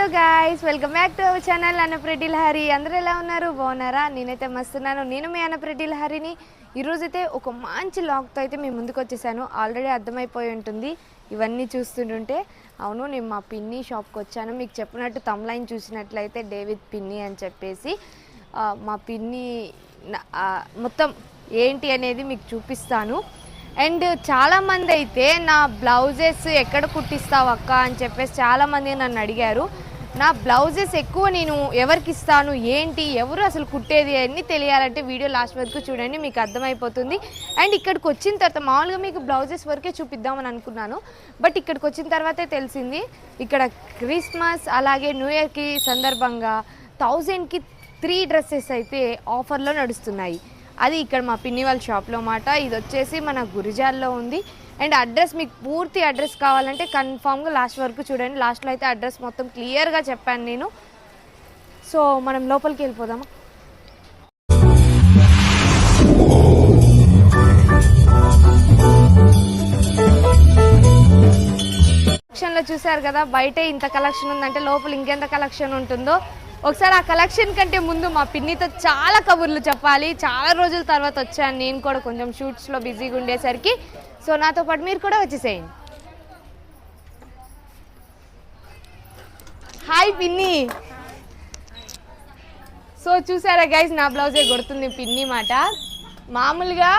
Hello guys, welcome back to our channel Annapreddy Lahari. అందరూ ఎలా ఉన్నారు? బాగున్నారా? నేనైతే మస్తున్నాను. నేను మీ అన్నప్రెడ్డి లహరిని. ఈరోజైతే ఒక మంచి లాగ్తో అయితే మేము ముందుకు వచ్చేసాను. ఆల్రెడీ అర్థమైపోయి ఉంటుంది ఇవన్నీ చూస్తుంటుంటే. అవును, నేను మా పిన్ని షాప్కి వచ్చాను. మీకు చెప్పినట్టు తమ్లైన్ చూసినట్లయితే డేవిడ్ పిన్ని అని చెప్పేసి మా పిన్ని మొత్తం ఏంటి అనేది మీకు చూపిస్తాను. అండ్ చాలామంది అయితే నా బ్లౌజెస్ ఎక్కడ కుట్టిస్తావు అక్క అని చెప్పేసి చాలామంది నన్ను అడిగారు. నా బ్లౌజెస్ ఎక్కువ నేను ఎవరికి ఇస్తాను, ఏంటి, ఎవరు అసలు కుట్టేది అని తెలియాలంటే వీడియో లాస్ట్ వరకు చూడండి, మీకు అర్థమైపోతుంది. అండ్ ఇక్కడికి వచ్చిన తర్వాత మామూలుగా మీకు బ్లౌజెస్ వరకే చూపిద్దామని అనుకున్నాను, బట్ ఇక్కడికి వచ్చిన తర్వాతే తెలిసింది ఇక్కడ క్రిస్మస్ అలాగే న్యూ ఇయర్కి సందర్భంగా 1000కి 3 డ్రెస్సెస్ అయితే ఆఫర్లో నడుస్తున్నాయి. అది ఇక్కడ మా పిన్ని వాళ్ళ షాప్లో మాట. ఇది వచ్చేసి మన గురిజాల్లో ఉంది. అండ్ అడ్రస్ మీకు పూర్తి అడ్రస్ కావాలంటే కన్ఫామ్గా లాస్ట్ వరకు చూడండి. లాస్ట్లో అయితే అడ్రస్ మొత్తం క్లియర్గా చెప్పాను నేను. సో మనం లోపలికి వెళ్ళిపోదామా? కలెక్షన్లో చూసారు కదా, బయట ఇంత కలెక్షన్ ఉందంటే లోపల ఇంకెంత కలెక్షన్ ఉంటుందో. ఒకసారి ఆ కలెక్షన్ కంటే ముందు మా పిన్నితో చాలా కబుర్లు చెప్పాలి. చాలా రోజుల తర్వాత వచ్చాను నేను కూడా, కొంచెం షూట్స్లో బిజీగా ఉండేసరికి. సో నాతో పాటు మీరు కూడా వచ్చేసేయండి. హాయ్ పిన్ని. సో చూసారా గైస్, నా బ్లౌజే కొడుతుంది పిన్ని మాట. మామూలుగా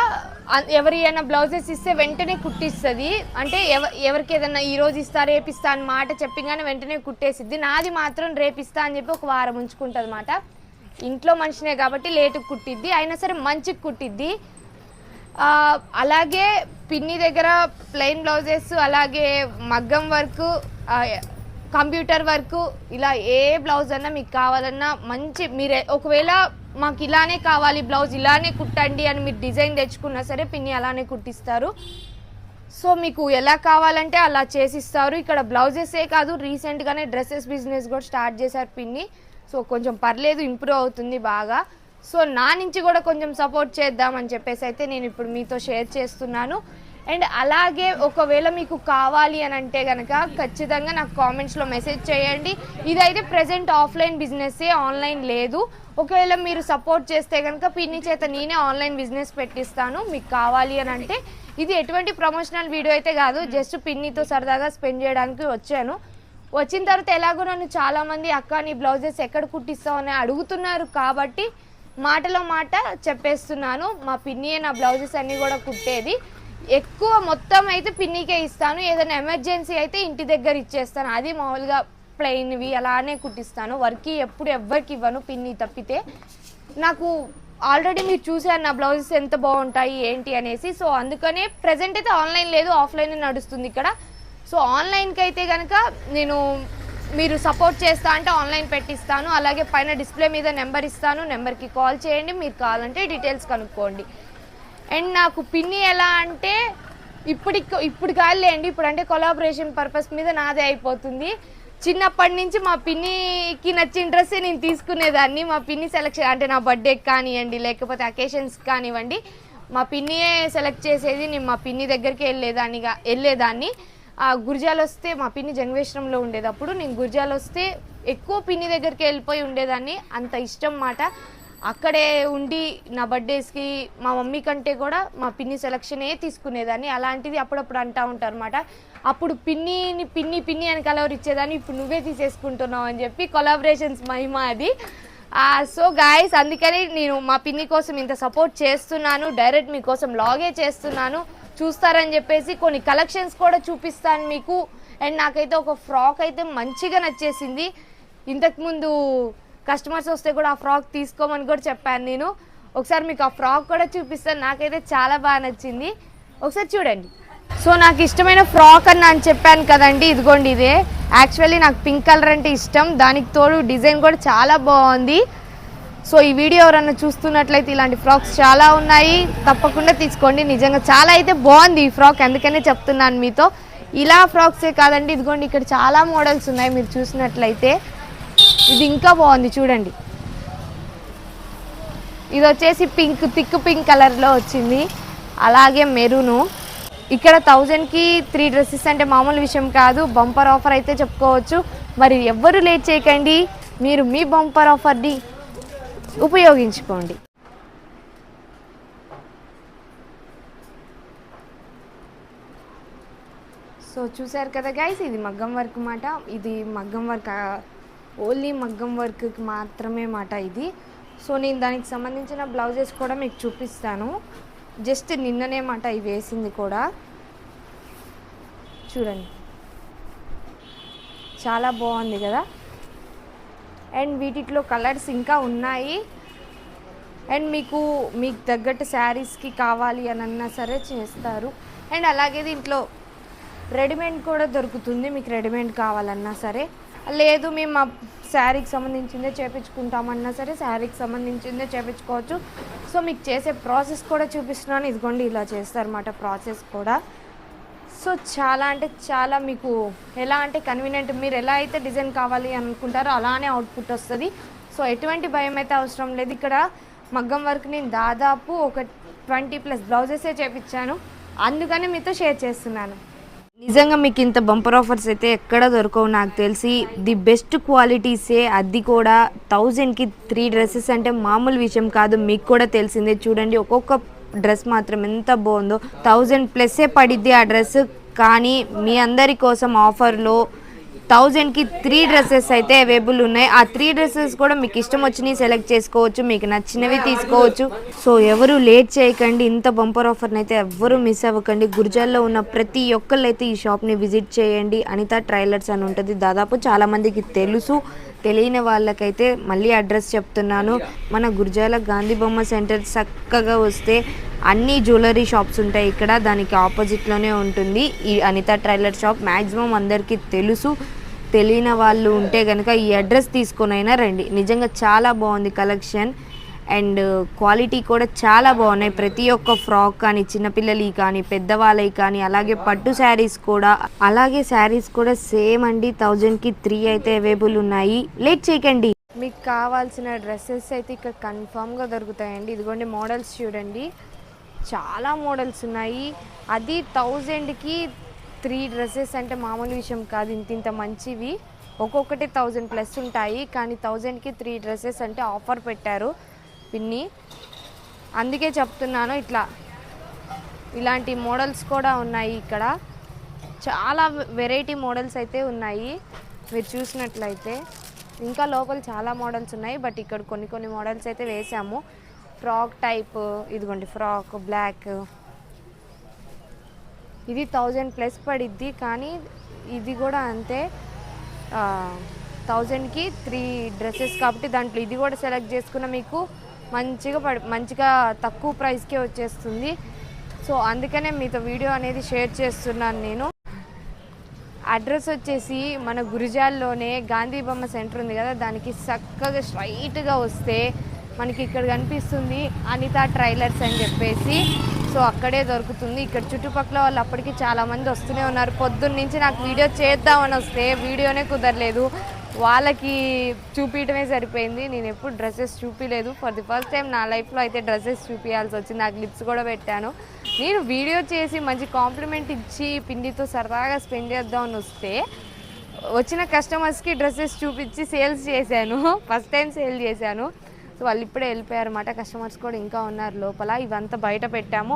ఎవరైనా బ్లౌజెస్ ఇస్తే వెంటనే కుట్టిస్తుంది. అంటే ఎవరికి ఏదన్నా ఈరోజు ఇస్తా రేపిస్తా అని మాట చెప్పిగానే వెంటనే కుట్టేసిద్ది. నాది మాత్రం రేపిస్తా అని చెప్పి ఒక వారం ఉంచుకుంటుంది అన్నమాట. ఇంట్లో మనిషినే కాబట్టి లేటుకు కుట్టిద్ది, అయినా సరే మంచిగా కుట్టిద్ది. అలాగే పిన్ని దగ్గర ప్లెయిన్ బ్లౌజెస్, అలాగే మగ్గం వర్క్, కంప్యూటర్ వర్క్, ఇలా ఏ బ్లౌజ్ అన్నా మీకు కావాలన్నా మంచి, మీరు ఒకవేళ మాకు ఇలానే కావాలి బ్లౌజ్ ఇలానే కుట్టండి అని మీరు డిజైన్ తెచ్చుకున్నా సరే పిన్ని అలానే కుట్టిస్తారు. సో మీకు ఎలా కావాలంటే అలా చేసిస్తారు. ఇక్కడ బ్లౌజెసే కాదు, రీసెంట్గానే డ్రెస్సెస్ బిజినెస్ కూడా స్టార్ట్ చేశారు పిన్ని. సో కొంచెం పర్లేదు, ఇంప్రూవ్ అవుతుంది బాగా. సో నా నుంచి కూడా కొంచెం సపోర్ట్ చేద్దామని చెప్పేసి అయితే నేను ఇప్పుడు మీతో షేర్ చేస్తున్నాను. అండ్ అలాగే ఒకవేళ మీకు కావాలి అని అంటే కనుక ఖచ్చితంగా నాకు కామెంట్స్లో మెసేజ్ చేయండి. ఇదైతే ప్రజెంట్ ఆఫ్లైన్ బిజినెస్సే, ఆన్లైన్ లేదు. ఒకవేళ మీరు సపోర్ట్ చేస్తే కనుక పిన్ని చేత నేనే ఆన్లైన్ బిజినెస్ పెట్టిస్తాను మీకు కావాలి అని అంటే. ఇది ఎటువంటి ప్రమోషనల్ వీడియో అయితే కాదు, జస్ట్ పిన్నితో సరదాగా స్పెండ్ చేయడానికి వచ్చాను. వచ్చిన తర్వాత ఎలాగో నన్ను చాలామంది అక్క నీ బ్లౌజెస్ ఎక్కడ కుట్టిస్తావు అని అడుగుతున్నారు కాబట్టి మాటలో మాట చెప్పేస్తున్నాను. మా పిన్నియే నా బ్లౌజెస్ అన్నీ కూడా కుట్టేది. ఎక్కువ మొత్తం అయితే పిన్నికే ఇస్తాను. ఏదైనా ఎమర్జెన్సీ అయితే ఇంటి దగ్గర ఇచ్చేస్తాను. అది మామూలుగా ప్లెయిన్వి అలానే కుట్టిస్తాను. వర్క్ ఎప్పుడు ఎవ్వరికి ఇవ్వను పిన్ని తప్పితే. నాకు ఆల్రెడీ మీరు చూసారు నా బ్లౌజెస్ ఎంత బాగుంటాయి ఏంటి అనేసి. సో అందుకనే ప్రజెంట్ అయితే ఆన్లైన్ లేదు, ఆఫ్లైన్ నడుస్తుంది ఇక్కడ. సో ఆన్లైన్కి అయితే కనుక నేను మీరు సపోర్ట్ చేస్తా అంటే ఆన్లైన్ పెట్టిస్తాను. అలాగే పైన డిస్ప్లే మీద నెంబర్ ఇస్తాను, నెంబర్కి కాల్ చేయండి. మీరు కావాలంటే డీటెయిల్స్ కనుక్కోండి. అండ్ నాకు పిన్ని ఎలా అంటే ఇప్పుడు కాదులేండి, ఇప్పుడు అంటే కొలాబరేషన్ పర్పస్ మీద నాదే అయిపోతుంది. చిన్నప్పటి నుంచి మా పిన్నికి నచ్చిన డ్రెస్సే నేను తీసుకునేదాన్ని. మా పిన్ని సెలెక్షన్ అంటే నా బర్త్డేకి కానివ్వండి, లేకపోతే అకేషన్స్ కానివ్వండి, మా పిన్నియే సెలెక్ట్ చేసేది. నేను మా పిన్ని దగ్గరికి వెళ్ళేదాన్ని. గురిజాలు వస్తే మా పిన్ని జంగవేశ్వరంలో ఉండేది. అప్పుడు నేను గురిజాలు వస్తే ఎక్కువ పిన్ని దగ్గరికి వెళ్ళిపోయి ఉండేదాన్ని. అంత ఇష్టం మాట. అక్కడే ఉండి నా బర్త్డేస్కి మా మమ్మీ కంటే కూడా మా పిన్ని సెలక్షనే తీసుకునేదాన్ని. అలాంటిది అప్పుడప్పుడు అంటూ ఉంటారు అన్నమాట. అప్పుడు పిన్ని అని కలవర్ ఇచ్చేదాన్ని, ఇప్పుడు నువ్వే తీసేసుకుంటున్నావు అని చెప్పి. కొలాబరేషన్స్ మహిమ అది. సో గాయస్, అందుకని నేను మా పిన్ని కోసం ఇంత సపోర్ట్ చేస్తున్నాను. డైరెక్ట్ మీకోసం లాగే చేస్తున్నాను, చూస్తారని చెప్పేసి. కొన్ని కలెక్షన్స్ కూడా చూపిస్తాను మీకు. అండ్ నాకైతే ఒక ఫ్రాక్ అయితే మంచిగా నచ్చేసింది. ఇంతకుముందు కస్టమర్స్ వస్తే కూడా ఆ ఫ్రాక్ తీసుకోమని కూడా చెప్పాను నేను. ఒకసారి మీకు ఆ ఫ్రాక్ కూడా చూపిస్తాను. నాకైతే చాలా బాగా నచ్చింది, ఒకసారి చూడండి. సో నాకు ఇష్టమైన ఫ్రాక్ అని చెప్పాను కదండి, ఇదిగోండి ఇదే. యాక్చువల్లీ నాకు పింక్ కలర్ అంటే ఇష్టం, దానికి తోడు డిజైన్ కూడా చాలా బాగుంది. సో ఈ వీడియో ఎవరన్నా చూస్తున్నట్లయితే ఇలాంటి ఫ్రాక్స్ చాలా ఉన్నాయి, తప్పకుండా తీసుకోండి. నిజంగా చాలా అయితే బాగుంది ఈ ఫ్రాక్, అందుకనే చెప్తున్నాను మీతో. ఇలా ఫ్రాక్సే కాదండి, ఇదిగోండి ఇక్కడ చాలా మోడల్స్ ఉన్నాయి. మీరు చూసినట్లయితే ఇది ఇంకా బాగుంది చూడండి. ఇది వచ్చేసి థిక్ పింక్ కలర్లో వచ్చింది. అలాగే మెరూను, ఇక్కడ 1000కి 3 డ్రెస్సెస్ అంటే మామూలు విషయం కాదు, బంపర్ ఆఫర్ అయితే చెప్పుకోవచ్చు. మరి ఎవ్వరు లేట్ చేయకండి, మీరు మీ బంపర్ ఆఫర్ని ఉపయోగించుకోండి. సో చూసారు కదా గైస్, ఇది మగ్గం వర్క్ మాట. ఇది మగ్గం వర్క్, ఓన్లీ మగ్గం వర్క్కి మాత్రమే మాట ఇది. సో నేను దానికి సంబంధించిన బ్లౌజెస్ కూడా మీకు చూపిస్తాను. జస్ట్ నిన్ననే మాట ఇవి వేసింది కూడా. చూడండి, చాలా బాగుంది కదా. అండ్ వీటిలో కలర్స్ ఇంకా ఉన్నాయి. అండ్ మీకు తగ్గట్టు శారీస్కి కావాలి అని అన్నా సరే చేస్తారు. అండ్ అలాగే దీంట్లో రెడీమేడ్ కూడా దొరుకుతుంది, మీకు రెడీమేడ్ కావాలన్నా సరే. లేదు మేము మా శారీకి సంబంధించిందే చేయించుకుంటామన్నా సరే శారీకి సంబంధించిందే చేయించుకోవచ్చు. సో మీకు చేసే ప్రాసెస్ కూడా చూపిస్తున్నాను. ఇదిగోండి, ఇలా చేస్తారన్నమాట ప్రాసెస్ కూడా. సో చాలా అంటే చాలా మీకు ఎలా అంటే కన్వీనియంట్, మీరు ఎలా అయితే డిజైన్ కావాలి అనుకుంటారో అలానే అవుట్పుట్ వస్తుంది. సో ఎటువంటి భయం అయితే అవసరం లేదు. ఇక్కడ మగ్గం వర్క్ నేను దాదాపు ఒక 20+ బ్లౌజెసే చేయించాను, అందుకని మీతో షేర్ చేస్తున్నాను. నిజంగా మీకు ఇంత బంపర్ ఆఫర్స్ అయితే ఎక్కడ దొరకవు నాకు తెలిసి. ది బెస్ట్ క్వాలిటీసే, అది కూడా 1000కి 3 డ్రెస్సెస్ అంటే మామూలు విషయం కాదు, మీకు కూడా తెలిసిందే. చూడండి, ఒక్కొక్క డ్రెస్ మాత్రం ఎంత బాగుందో. 1000+ పడిద్ది ఆ డ్రెస్. కానీ మీ అందరి కోసం ఆఫర్లో 1000కి 3 డ్రెస్సెస్ అయితే అవైలబుల్ ఉన్నాయి. ఆ 3 డ్రెస్సెస్ కూడా మీకు ఇష్టం వచ్చినవి సెలెక్ట్ చేసుకోవచ్చు, మీకు నచ్చినవి తీసుకోవచ్చు. సో ఎవరు లేట్ చేయకండి, ఇంత బంపర్ ఆఫర్ని అయితే ఎవ్వరూ మిస్ అవ్వకండి. గుర్జాల్లో ఉన్న ప్రతి ఒక్కళ్ళు అయితే ఈ షాప్ని విజిట్ చేయండి. అనిత ట్రైలర్స్ అని ఉంటుంది, దాదాపు చాలామందికి తెలుసు. తెలియని వాళ్ళకైతే మళ్ళీ అడ్రస్ చెప్తున్నాను. మన గుర్జాల గాంధీ బొమ్మ సెంటర్ చక్కగా వస్తే అన్ని జ్యువెలరీ షాప్స్ ఉంటాయి ఇక్కడ, దానికి ఆపోజిట్లోనే ఉంటుంది ఈ అనిత ట్రైలర్ షాప్. మ్యాక్సిమం అందరికీ తెలుసు. తెలియని వాళ్ళు ఉంటే కనుక ఈ అడ్రస్ తీసుకొనైనా రండి. నిజంగా చాలా బాగుంది కలెక్షన్ అండ్ క్వాలిటీ కూడా చాలా బాగున్నాయి. ప్రతి ఒక్క ఫ్రాక్ కానీ, చిన్నపిల్లలవి కానీ, పెద్దవాళ్ళవి కానీ, అలాగే పట్టు శారీస్ కూడా సేమ్ అండి. 1000కి 3 అయితే అవైలబుల్ ఉన్నాయి. లేట్ చేయకండి, మీకు కావాల్సిన డ్రెస్సెస్ అయితే ఇక్కడ కన్ఫామ్గా దొరుకుతాయండి. ఇదిగోండి మోడల్స్ చూడండి, చాలా మోడల్స్ ఉన్నాయి. అది 1000కి 3 డ్రెస్సెస్ అంటే మామూలు విషయం కాదు. ఇంత మంచివి ఒక్కొక్కటి 1000+ ఉంటాయి, కానీ 1000కి 3 డ్రెస్సెస్ అంటే ఆఫర్ పెట్టారు పిన్ని, అందుకే చెప్తున్నాను. ఇలాంటి మోడల్స్ కూడా ఉన్నాయి ఇక్కడ, చాలా వెరైటీ మోడల్స్ అయితే ఉన్నాయి. మీరు చూసినట్లయితే ఇంకా లోపల చాలా మోడల్స్ ఉన్నాయి, బట్ ఇక్కడ కొన్ని మోడల్స్ అయితే వేసాము. ఫ్రాక్ టైప్, ఇదిగోండి ఫ్రాక్ బ్లాక్, ఇది 1000+ పడిద్ది. కానీ ఇది కూడా అంతే, 1000కి 3 డ్రెస్సెస్ కాబట్టి దాంట్లో ఇది కూడా సెలెక్ట్ చేసుకున్న మీకు మంచిగా తక్కువ ప్రైస్కే వచ్చేస్తుంది. సో అందుకనే మీతో వీడియో అనేది షేర్ చేస్తున్నాను నేను. అడ్రస్ వచ్చేసి మన గురిజాల్లోనే గాంధీ బొమ్మ సెంటర్ ఉంది కదా, దానికి చక్కగా స్ట్రైట్గా వస్తే మనకి ఇక్కడ కనిపిస్తుంది అనిత ట్రైలర్స్ అని చెప్పేసి. సో అక్కడే దొరుకుతుంది. ఇక్కడ చుట్టుపక్కల వాళ్ళు అప్పటికి చాలామంది వస్తూనే ఉన్నారు. పొద్దున్న నుంచి నాకు వీడియో చేద్దామని వస్తే వీడియోనే కుదరలేదు, వాళ్ళకి చూపించడమే సరిపోయింది. నేను ఎప్పుడు డ్రెస్సెస్ చూపించలేదు, ఫర్ ది ఫస్ట్ టైం నా లైఫ్లో అయితే డ్రెస్సెస్ చూపించాల్సి వచ్చింది. నాకు లిప్స్ కూడా పెట్టాను. నేను వీడియో చేసి మంచి కాంప్లిమెంట్ ఇచ్చి పిండితో సరదాగా స్పెండ్ చేద్దామని వస్తే వచ్చిన కస్టమర్స్కి డ్రెస్సెస్ చూపించి సేల్స్ చేశాను, ఫస్ట్ టైం సేల్ చేశాను. సో వాళ్ళు ఇప్పుడే వెళ్ళిపోయారు అన్నమాట, కస్టమర్స్ కూడా ఇంకా ఉన్నారు లోపల. ఇవంతా బయట పెట్టాము.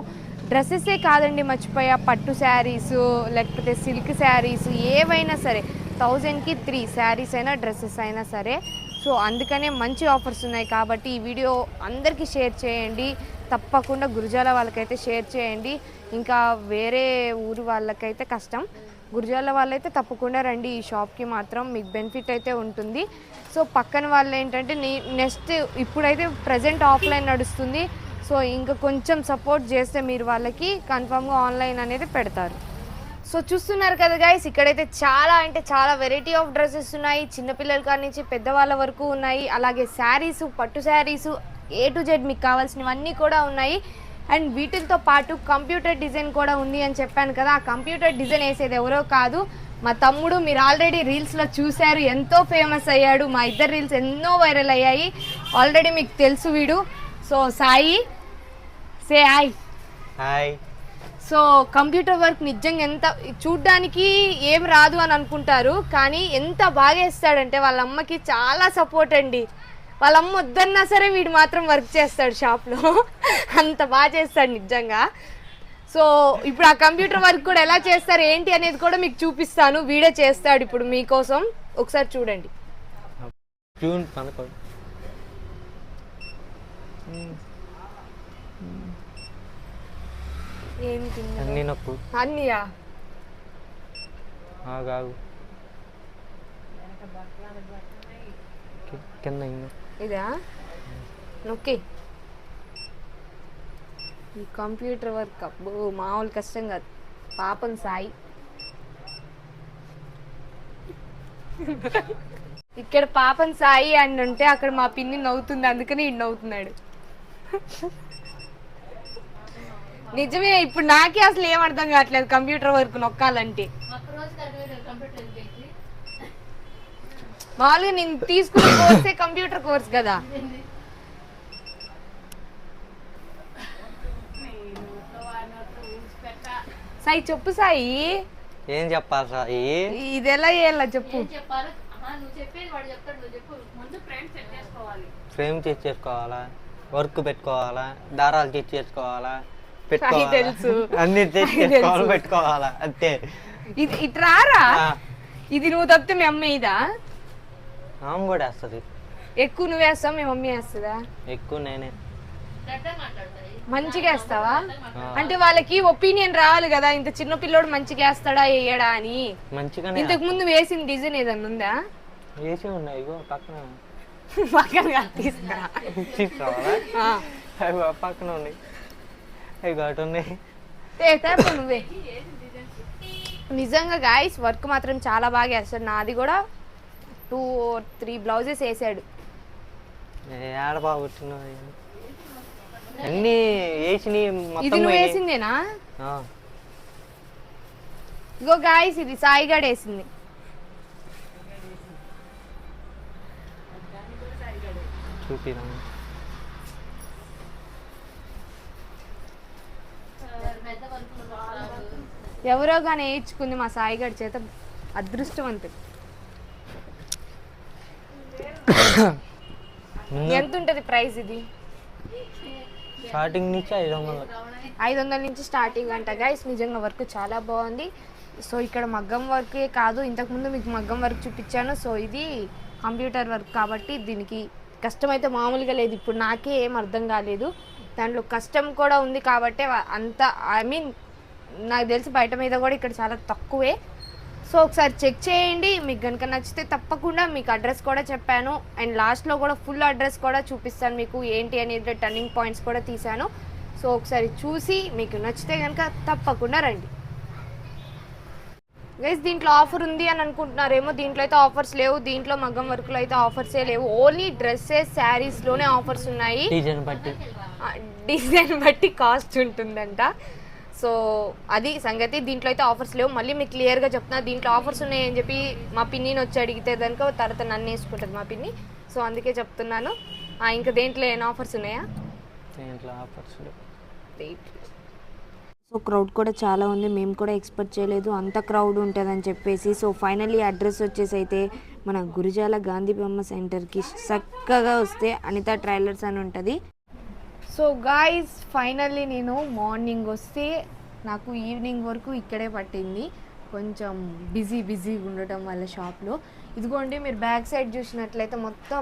డ్రెస్సెసే కాదండి, మర్చిపోయా, పట్టు శారీసు లేకపోతే సిల్క్ శారీసు ఏవైనా సరే 1000కి 3 శారీస్ అయినా డ్రెస్సెస్ అయినా సరే. సో అందుకనే మంచి ఆఫర్స్ ఉన్నాయి కాబట్టి ఈ వీడియో అందరికీ షేర్ చేయండి. తప్పకుండా గురజాల వాళ్ళకైతే షేర్ చేయండి, ఇంకా వేరే ఊరు వాళ్ళకైతే కష్టం. గురజాల వాళ్ళైతే తప్పకుండా రండి ఈ షాప్కి, మాత్రం మీకు బెనిఫిట్ అయితే ఉంటుంది. సో పక్కన వాళ్ళు ఏంటంటే నెక్స్ట్ ఇప్పుడైతే ప్రజెంట్ ఆఫ్లైన్ నడుస్తుంది. సో ఇంకా కొంచెం సపోర్ట్ చేస్తే మీరు వాళ్ళకి కన్ఫామ్గా ఆన్లైన్ అనేది పెడతారు. సో చూస్తున్నారు కదా గైస్, ఇక్కడైతే చాలా అంటే చాలా వెరైటీ ఆఫ్ డ్రెస్సెస్ ఉన్నాయి. చిన్నపిల్లల కాడి నుంచి పెద్దవాళ్ళ వరకు ఉన్నాయి. అలాగే శారీసు, పట్టు శారీసు, A to Z మీకు కావాల్సినవన్నీ కూడా ఉన్నాయి. అండ్ వీటితో పాటు కంప్యూటర్ డిజైన్ కూడా ఉంది అని చెప్పాను కదా. ఆ కంప్యూటర్ డిజైన్ వేసేది ఎవరో కాదు, మా తమ్ముడు. మీరు ఆల్రెడీ రీల్స్లో చూశారు, ఎంతో ఫేమస్ అయ్యాడు. మా ఇద్దరు రీల్స్ ఎన్నో వైరల్ అయ్యాయి, ఆల్రెడీ మీకు తెలుసు వీడు. So Sai, say hi. Hi. So computer work నిజంగా ఎంత చూడ్డానికి ఏం రాదు అని అనుకుంటారు, కానీ ఎంత బాగా వేస్తాడంటే వాళ్ళ అమ్మకి చాలా సపోర్ట్ అండి. వాళ్ళ అమ్మ వద్దన్నా సరే వీడు మాత్రం వర్క్ చేస్తాడు షాప్లో, అంత బాగా చేస్తాడు నిజంగా. సో ఇప్పుడు ఆ కంప్యూటర్ వర్క్ కూడా ఎలా చేస్తారు ఏంటి అనేది కూడా మీకు చూపిస్తాను, వీడియో చేస్తాడు ఇప్పుడు మీకోసం, ఒకసారి చూడండి. అన్నీయా ఇదా నొక్కి. ఈ కంప్యూటర్ వర్క్ అబ్బో మామూలు కష్టం కాదు. పాపం సాయి ఇక్కడ పాపం సాయి అని ఉంటే అక్కడ మా పిన్ని నవ్వుతుంది, అందుకని ఈడు నవ్వుతున్నాడు. నిజమే, ఇప్పుడు నాకే అసలు ఏం అర్థం కావట్లేదు కంప్యూటర్ వర్క్ నొక్కాలంటే. మామూలుగా నేను తీసుకునే కోర్సే కంప్యూటర్ కోర్స్ కదా. సాయి చెప్పు సాయి, ఏం చెప్పాలి సాయి? ఇది ఎలా చేయాల చెప్పు. ఫ్రేమ్ చెక్ చేసుకోవాలా, వర్క్ పెట్టుకోవాలా, దారాలు చెక్ చేసుకోవాలా, తెలుసు అన్ని చెక్ చేసుకోవాలి, పెట్టుకోవాలా అంతే. ఇది ఇట్రారా, ఇది నువ్వు తప్పితే మీ అమ్మ ఇదా? ఆమె కూడా వేస్తుంది. ఎక్కువ నువ్వు వేస్తావు, మీ మమ్మీ వేస్తుందా? ఎక్కువ నేనే. మంచిగా వేస్తావా? అంటే వాళ్ళకి ఒపీనియన్ రావాలి కదా, ఇంత చిన్న పిల్లోడు మంచిగా వేస్తాడా వేయడా అని. మంచిగా ఇంతకు ముందు వేసిన డిజైన్ ఏదన్నా ఉందా? వేసి ఉన్నాయి పక్కన పక్కన తీసుకురా, పక్కన ఉన్నాయి అటు ఉన్నాయి. నువ్వే నిజంగా గాయస్ వర్క్ మాత్రం చాలా బాగా వేస్తాడు. నాది కూడా 2 or 3 బ్లౌజెస్ వేసాడు. ఏడ బాగా అన్ని వేసి. ఇది నువ్వు వేసిందేనా? ఇగో గాయస్ ఇది సాయిగాడు వేసింది. చూపిరా ఎవరో కానీ వేయించుకుంది మా సాయిగాడి చేత, అదృష్టవంతుడు. ఎంత ఉంటది ప్రైస్? ఇది స్టార్టింగ్ నుంచి 500 నుంచి స్టార్టింగ్ అంట గైస్. నిజంగా వర్క్ చాలా బాగుంది. సో ఇక్కడ మగ్గం వర్కే కాదు, ఇంతకుముందు మీకు మగ్గం వర్క్ చూపించాను. సో ఇది కంప్యూటర్ వర్క్ కాబట్టి దీనికి కష్టం అయితే మామూలుగా లేదు. ఇప్పుడు నాకే ఏం అర్థం కాలేదు, దాంట్లో కష్టం కూడా ఉంది కాబట్టి అంత ఐ మీన్ నాకు తెలిసి బయట మీద కూడా ఇక్కడ చాలా తక్కువే. సో ఒకసారి చెక్ చేయండి, మీకు కనుక నచ్చితే తప్పకుండా మీకు అడ్రస్ కూడా చెప్పాను, అండ్ లాస్ట్లో కూడా ఫుల్ అడ్రస్ కూడా చూపిస్తాను మీకు ఏంటి అనేది, టర్నింగ్ పాయింట్స్ కూడా తీసాను. సో ఒకసారి చూసి మీకు నచ్చితే కనుక తప్పకుండా రండి గైస్. దీంట్లో ఆఫర్ ఉంది అని అనుకుంటున్నారేమో, దీంట్లో అయితే ఆఫర్స్ లేవు. దీంట్లో మగ్గం వర్క్లో అయితే ఆఫర్సే లేవు, ఓన్లీ డ్రెస్సెస్ శారీస్లోనే ఆఫర్స్ ఉన్నాయి. డిజైన్ బట్టి కాస్ట్ ఉంటుందంట. సో అది సంగతి, దీంట్లో అయితే ఆఫర్స్ లేవు. మళ్ళీ మీకు క్లియర్గా చెప్తున్నా, దీంట్లో ఆఫర్స్ ఉన్నాయని చెప్పి మా పిన్నిని వచ్చి అడిగితే దానికో తర్వాత నన్ను వేసుకుంటుంది మా పిన్ని. సో అందుకే చెప్తున్నాను. ఇంకా దేంట్లో ఏమైనా ఆఫర్స్ ఉన్నాయా? సో క్రౌడ్ కూడా చాలా ఉంది, మేము కూడా ఎక్స్పెక్ట్ చేయలేదు అంత క్రౌడ్ ఉంటుందని చెప్పేసి. సో ఫైనల్లీ అడ్రస్ వచ్చేసి అయితే మన గురిజాల గాంధీ బొమ్మ సెంటర్కి చక్కగా వస్తే అనిత ట్రైలర్స్ అని ఉంటుంది. సో గాయ్స్ ఫైనల్లీ నేను మార్నింగ్ వస్తే నాకు ఈవినింగ్ వరకు ఇక్కడే పట్టింది, కొంచెం బిజీగా ఉండటం వల్ల షాప్లో. ఇదిగోండి మీరు బ్యాక్ సైడ్ చూసినట్లయితే మొత్తం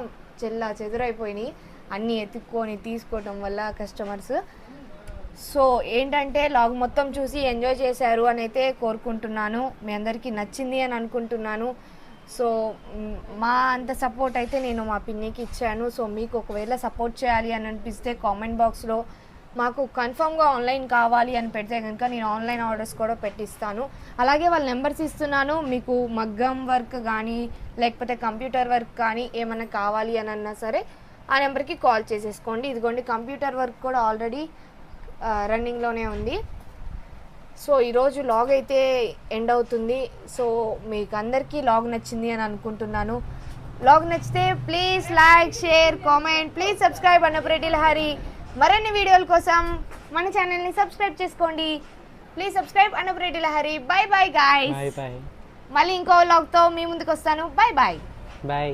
చెదురైపోయినాయి, అన్నీ ఎత్తుక్కొని తీసుకోవటం వల్ల కస్టమర్స్. సో ఏంటంటే లాగ్ మొత్తం చూసి ఎంజాయ్ చేశారు అని అయితే కోరుకుంటున్నాను, మీ అందరికీ నచ్చింది అని అనుకుంటున్నాను. సో మా అంత సపోర్ట్ అయితే నేను మా పిన్నికి ఇచ్చాను. సో మీకు ఒకవేళ సపోర్ట్ చేయాలి అని అనిపిస్తే కామెంట్ బాక్స్లో మాకు కన్ఫామ్గా ఆన్లైన్ కావాలి అని పెడితే కనుక నేను ఆన్లైన్ ఆర్డర్స్ కూడా పెట్టిస్తాను. అలాగే వాళ్ళ నెంబర్స్ ఇస్తున్నాను, మీకు మగ్గం వర్క్ కానీ లేకపోతే కంప్యూటర్ వర్క్ కానీ ఏమైనా కావాలి అని అన్నా సరే ఆ నెంబర్కి కాల్ చేసేసుకోండి. ఇదిగోండి కంప్యూటర్ వర్క్ కూడా ఆల్రెడీ రన్నింగ్లోనే ఉంది. సో ఈరోజు లాగ్ అయితే ఎండ్ అవుతుంది. సో మీకు అందరికీ లాగ్ నచ్చింది అని అనుకుంటున్నాను. లాగ్ నచ్చితే please like, share, comment, please subscribe అన్నప్రెటీ లహరి. మరిన్ని వీడియోల కోసం మన ఛానల్ని సబ్స్క్రైబ్ చేసుకోండి. ప్లీజ్ సబ్స్క్రైబ్ అనుప్రెడ్డి Lahari. Bye bye guys. Bye bye మళ్ళీ ఇంకో vlog తో మీ ముందుకు వస్తాను. Bye bye. బాయ్.